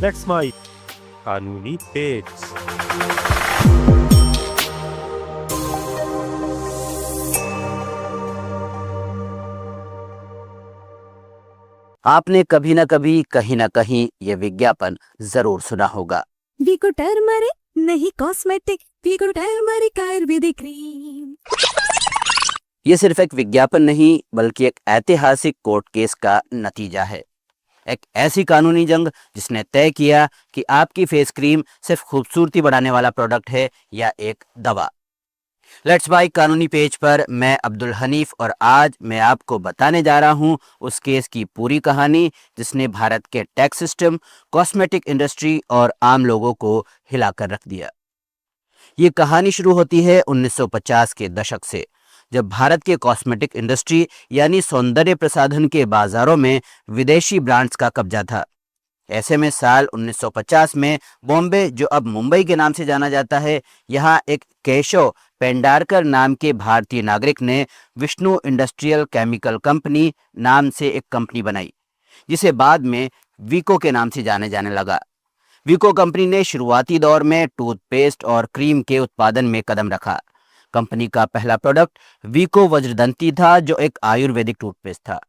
That's my कानूनी page. आपने कभी ना कभी कहीं ना कहीं ये विज्ञापन जरूर सुना होगा। वीको टर्मरिक नहीं कॉस्मेटिक, वीको टर्मरिक आयुर्वेदिक क्रीम। ये सिर्फ एक विज्ञापन नहीं बल्कि एक ऐतिहासिक कोर्ट केस का नतीजा है। एक ऐसी कानूनी जंग जिसने तय किया कि आपकी फेस क्रीम सिर्फ खूबसूरती बढ़ाने वाला प्रोडक्ट है या एक दवा। लेट्स बाय कानूनी पेज पर मैं अब्दुल हनीफ और आज मैं आपको बताने जा रहा हूं उस केस की पूरी कहानी जिसने भारत के टैक्स सिस्टम, कॉस्मेटिक इंडस्ट्री और आम लोगों को हिलाकर रख दिया। ये कहानी शुरू होती है 1950 के दशक से, जब भारत के कॉस्मेटिक इंडस्ट्री यानी सौंदर्य प्रसाधन के बाजारों में विदेशी ब्रांड्स का कब्जा था। ऐसे में साल 1950 में बॉम्बे, जो अब मुंबई के नाम से जाना जाता है, यहाँ एक केशव पेंडारकर नाम के भारतीय नागरिक ने विष्णु इंडस्ट्रियल केमिकल कंपनी नाम से एक कंपनी बनाई, जिसे बाद में वीको के नाम से जाने जाने लगा। वीको कंपनी ने शुरुआती दौर में टूथपेस्ट और क्रीम के उत्पादन में कदम रखा। कंपनी का पहला प्रोडक्ट वीको वज्रदंती था, जो एक आयुर्वेदिक टूथपेस्ट था,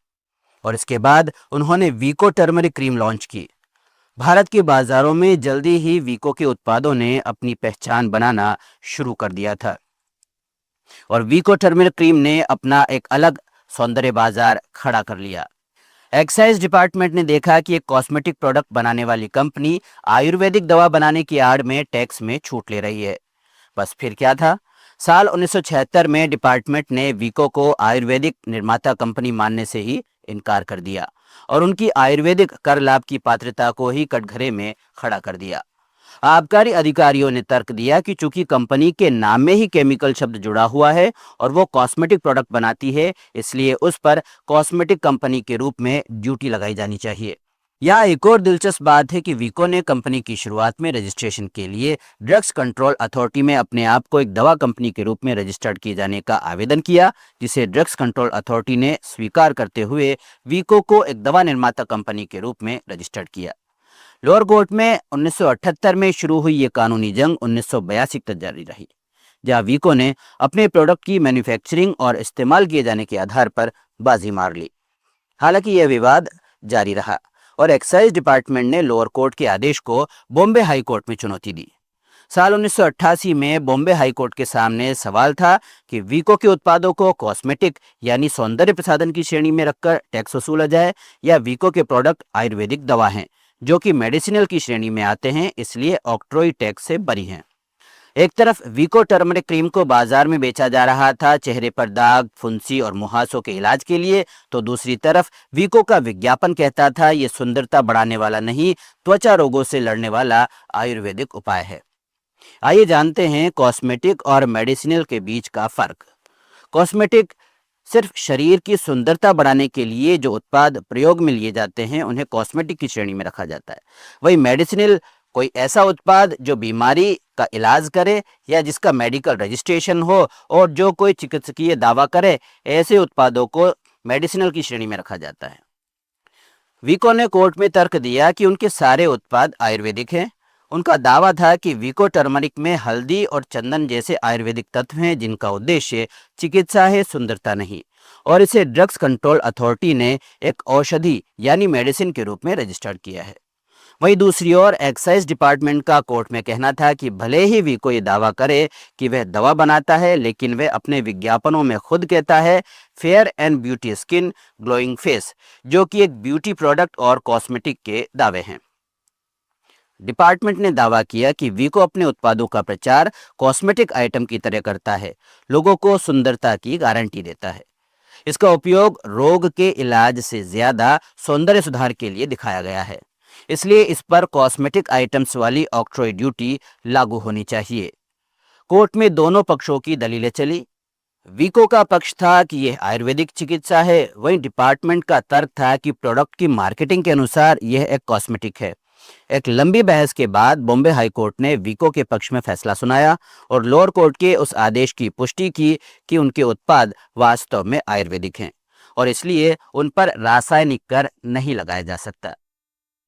और इसके बाद उन्होंने वीको टर्मरिक क्रीम लॉन्च की। भारत के बाजारों में जल्दी ही वीको के उत्पादों ने अपनी पहचान बनाना शुरू कर दिया था और वीको टर्मरिक क्रीम ने अपना एक अलग सौंदर्य बाजार खड़ा कर लिया। एक्साइज डिपार्टमेंट ने देखा कि एक कॉस्मेटिक प्रोडक्ट बनाने वाली कंपनी आयुर्वेदिक दवा बनाने की आड़ में टैक्स में छूट ले रही है। बस फिर क्या था, साल 1976 में डिपार्टमेंट ने वीको को आयुर्वेदिक निर्माता कंपनी मानने से ही इनकार कर दिया और उनकी आयुर्वेदिक कर लाभ की पात्रता को ही कटघरे में खड़ा कर दिया। आबकारी अधिकारियों ने तर्क दिया कि चूंकि कंपनी के नाम में ही केमिकल शब्द जुड़ा हुआ है और वो कॉस्मेटिक प्रोडक्ट बनाती है, इसलिए उस पर कॉस्मेटिक कंपनी के रूप में ड्यूटी लगाई जानी चाहिए। यहाँ एक और दिलचस्प बात है कि वीको ने कंपनी की शुरुआत में रजिस्ट्रेशन के लिए ड्रग्स कंट्रोल अथॉरिटी में अपने आप को एक दवा कंपनी के रूप में रजिस्टर्ड किए जाने का आवेदन किया, जिसे ड्रग्स कंट्रोल अथॉरिटी ने स्वीकार करते हुए वीको को एक दवा निर्माता कंपनी के रूप में रजिस्टर्ड किया। लोअर कोर्ट में 1978 में शुरू हुई ये कानूनी जंग 1982 तक जारी रही, जहां वीको ने अपने प्रोडक्ट की मैन्युफैक्चरिंग और इस्तेमाल किए जाने के आधार पर बाजी मार ली। हालांकि यह विवाद जारी रहा और एक्साइज डिपार्टमेंट ने लोअर कोर्ट के आदेश को बॉम्बे हाई कोर्ट में चुनौती दी। साल 1988 में बॉम्बे हाई कोर्ट के सामने सवाल था कि वीको के उत्पादों को कॉस्मेटिक यानी सौंदर्य प्रसाधन की श्रेणी में रखकर टैक्स वसूला जाए या वीको के प्रोडक्ट आयुर्वेदिक दवा हैं जो कि मेडिसिनल की श्रेणी में आते हैं, इसलिए ऑक्ट्रोई टैक्स से बरी हैं। एक तरफ वीको टर्मरिक क्रीम को बाजार में बेचा जा रहा था चेहरे पर दाग, फुंसी और मुहासों के इलाज के लिए, तो दूसरी तरफ वीको का विज्ञापन कहता था ये सुंदरता बढ़ाने वाला नहीं, त्वचा रोगों से लड़ने वाला आयुर्वेदिक उपाय है। आइए जानते हैं कॉस्मेटिक और मेडिसिनल के बीच का फर्क। कॉस्मेटिक सिर्फ शरीर की सुंदरता बढ़ाने के लिए जो उत्पाद प्रयोग में लिए जाते हैं उन्हें कॉस्मेटिक की श्रेणी में रखा जाता है। वही मेडिसिनल कोई ऐसा उत्पाद जो बीमारी का इलाज करे या जिसका मेडिकल रजिस्ट्रेशन हो और जो कोई चिकित्सकीय दावा करे, ऐसे उत्पादों को मेडिसिनल की श्रेणी में रखा जाता है। वीको ने कोर्ट में तर्क दिया कि उनके सारे उत्पाद आयुर्वेदिक हैं। उनका दावा था कि वीको टर्मरिक में हल्दी और चंदन जैसे आयुर्वेदिक तत्व हैं जिनका उद्देश्य चिकित्सा है, सुंदरता नहीं, और इसे ड्रग्स कंट्रोल अथॉरिटी ने एक औषधि यानी मेडिसिन के रूप में रजिस्टर्ड किया है। वहीं दूसरी ओर एक्साइज डिपार्टमेंट का कोर्ट में कहना था कि भले ही वीको ये दावा करे कि वह दवा बनाता है, लेकिन वह अपने विज्ञापनों में खुद कहता है fair and beauty skin, glowing face, जो कि एक ब्यूटी प्रोडक्ट और कॉस्मेटिक के दावे हैं। डिपार्टमेंट ने दावा किया कि वीको अपने उत्पादों का प्रचार कॉस्मेटिक आइटम की तरह करता है, लोगों को सुंदरता की गारंटी देता है। इसका उपयोग रोग के इलाज से ज्यादा सौंदर्य सुधार के लिए दिखाया गया है, इसलिए इस पर कॉस्मेटिक आइटम्स वाली ऑक्ट्रोई ड्यूटी लागू होनी चाहिए। कोर्ट में दोनों पक्षों की दलीलें चली। वीको का पक्ष था कि यह आयुर्वेदिक चिकित्सा है, वहीं डिपार्टमेंट का तर्क था कि प्रोडक्ट की मार्केटिंग के अनुसार यह एक कॉस्मेटिक है। एक लंबी बहस के बाद बॉम्बे हाई कोर्ट ने वीको के पक्ष में फैसला सुनाया और लोअर कोर्ट के उस आदेश की पुष्टि की कि उनके उत्पाद वास्तव में आयुर्वेदिक हैं और इसलिए उन पर रासायनिक कर नहीं लगाया जा सकता।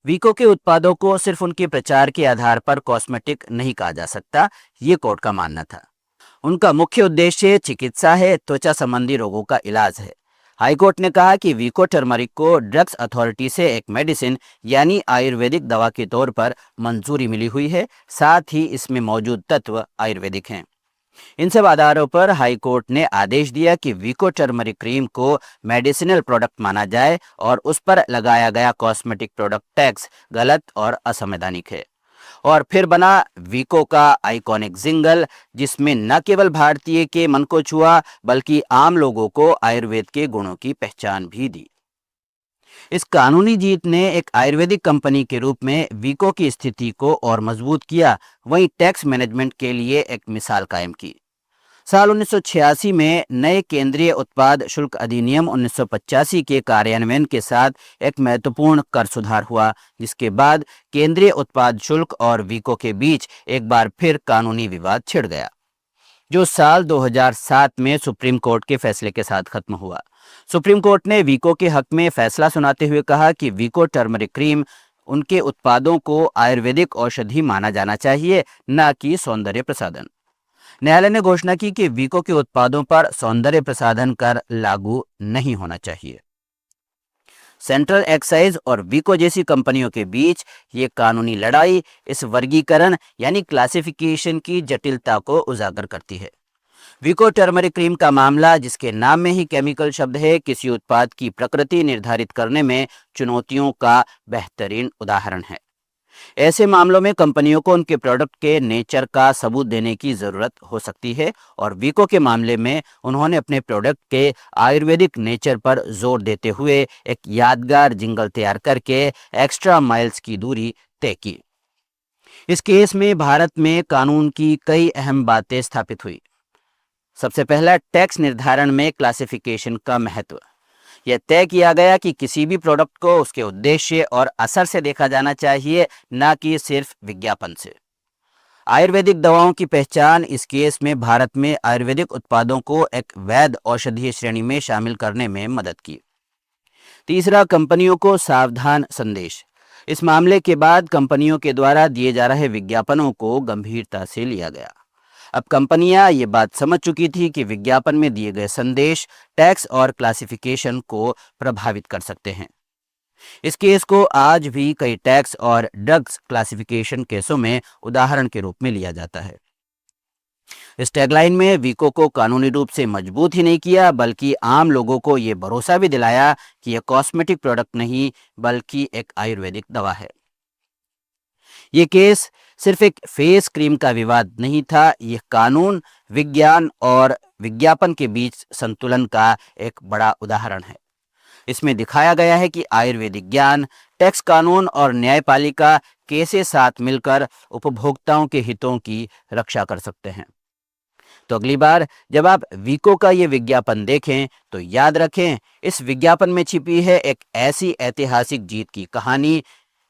वीको के उत्पादों को सिर्फ उनके प्रचार के आधार पर कॉस्मेटिक नहीं कहा जा सकता, ये कोर्ट का मानना था। उनका मुख्य उद्देश्य चिकित्सा है, त्वचा संबंधी रोगों का इलाज है। हाईकोर्ट ने कहा कि वीको टर्मरिक को ड्रग्स अथॉरिटी से एक मेडिसिन यानी आयुर्वेदिक दवा के तौर पर मंजूरी मिली हुई है, साथ ही इसमें मौजूद तत्व आयुर्वेदिक हैं। इन सब आधारों पर हाईकोर्ट ने आदेश दिया कि वीको टर्मरिक क्रीम को मेडिसिनल प्रोडक्ट माना जाए और उस पर लगाया गया कॉस्मेटिक प्रोडक्ट टैक्स गलत और असंवैधानिक है। और फिर बना वीको का आइकॉनिक जिंगल, जिसमें न केवल भारतीय के मन को छुआ बल्कि आम लोगों को आयुर्वेद के गुणों की पहचान भी दी। इस कानूनी जीत ने एक आयुर्वेदिक कंपनी के रूप में वीको की स्थिति को और मजबूत किया, वहीं टैक्स मैनेजमेंट के लिए एक मिसाल कायम की। साल 1986 में नए केंद्रीय उत्पाद शुल्क अधिनियम 1985 के कार्यान्वयन के साथ एक महत्वपूर्ण कर सुधार हुआ, जिसके बाद केंद्रीय उत्पाद शुल्क और वीको के बीच एक बार फिर कानूनी विवाद छिड़ गया, जो साल 2007 में सुप्रीम कोर्ट के फैसले के साथ खत्म हुआ। सुप्रीम कोर्ट ने वीको के हक में फैसला सुनाते हुए कहा कि वीको टर्मरिक क्रीम उनके उत्पादों को आयुर्वेदिक औषधि माना जाना चाहिए, न कि सौंदर्य प्रसाधन। न्यायालय ने घोषणा की कि वीको के उत्पादों पर सौंदर्य प्रसाधन कर लागू नहीं होना चाहिए। सेंट्रल एक्साइज और वीको जैसी कंपनियों के बीच ये कानूनी लड़ाई इस वर्गीकरण यानी क्लासिफिकेशन की जटिलता को उजागर करती है। वीको टर्मरिक क्रीम का मामला, जिसके नाम में ही केमिकल शब्द है, किसी उत्पाद की प्रकृति निर्धारित करने में चुनौतियों का बेहतरीन उदाहरण है। ऐसे मामलों में कंपनियों को उनके प्रोडक्ट के नेचर का सबूत देने की जरूरत हो सकती है और वीको के मामले में उन्होंने अपने प्रोडक्ट के आयुर्वेदिक नेचर पर जोर देते हुए एक यादगार जिंगल तैयार करके एक्स्ट्रा माइल्स की दूरी तय की। इस केस में भारत में कानून की कई अहम बातें स्थापित हुई। सबसे पहला, टैक्स निर्धारण में क्लासिफिकेशन का महत्व। यह तय किया गया कि किसी भी प्रोडक्ट को उसके उद्देश्य और असर से देखा जाना चाहिए, न कि सिर्फ विज्ञापन से। आयुर्वेदिक दवाओं की पहचान इस केस में भारत में आयुर्वेदिक उत्पादों को एक वैध औषधीय श्रेणी में शामिल करने में मदद की। तीसरा, कंपनियों को सावधान संदेश। इस मामले के बाद कंपनियों के द्वारा दिए जा रहे विज्ञापनों को गंभीरता से लिया गया। अब कंपनियां ये बात समझ चुकी थी कि विज्ञापन में दिए गए संदेश टैक्स और क्लासिफिकेशन को प्रभावित कर सकते हैं। इस केस को आज भी कई टैक्स और ड्रग्स क्लासिफिकेशन केसों में उदाहरण के रूप में लिया जाता है। इस टैगलाइन में वीको को कानूनी रूप से मजबूत ही नहीं किया, बल्कि आम लोगों को ये भरोसा भी दिलाया कि यह कॉस्मेटिक प्रोडक्ट नहीं बल्कि एक आयुर्वेदिक दवा है। ये केस सिर्फ एक फेस क्रीम का विवाद नहीं था, यह कानून, विज्ञान और विज्ञापन के बीच संतुलन का एक बड़ा उदाहरण है। इसमें दिखाया गया है कि आयुर्वेदिक ज्ञान, टैक्स कानून और न्यायपालिका कैसे साथ मिलकर उपभोक्ताओं के हितों की रक्षा कर सकते हैं। तो अगली बार जब आप वीको का ये विज्ञापन देखें तो याद रखें, इस विज्ञापन में छिपी है एक ऐसी ऐतिहासिक जीत की कहानी।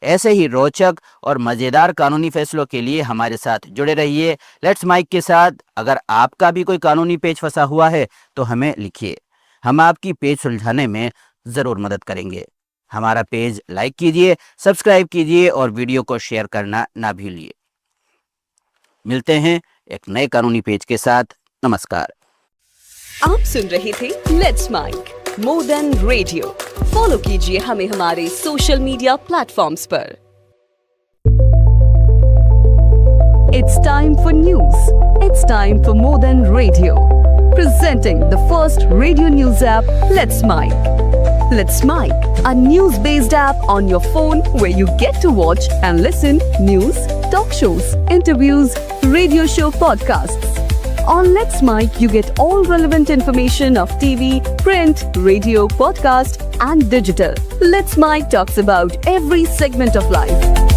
ऐसे ही रोचक और मज़ेदार कानूनी फैसलों के लिए हमारे साथ जुड़े रहिए लेट्स माइक के साथ। अगर आपका भी कोई कानूनी पेच फंसा हुआ है तो हमें लिखिए, हम आपकी पेज सुलझाने में ज़रूर मदद करेंगे। हमारा पेज लाइक कीजिए, सब्सक्राइब कीजिए और वीडियो को शेयर करना ना भूलिए। मिलते हैं एक नए कानूनी पेज के साथ। नमस्कार। आप सुन रहे थे let's mike more than radio. Follow कीजिए हमें हमारे सोशल मीडिया प्लेटफॉर्म्स पर। It's time for news. It's time for more than radio. Presenting the first radio news app, Let's Mic. Let's Mic, a news-based app on your phone where you get to watch and listen news, talk shows, interviews, radio show podcasts. On Let's Mic, you get all relevant information of TV, print, radio, podcast, and digital. Let's Mic talks about every segment of life.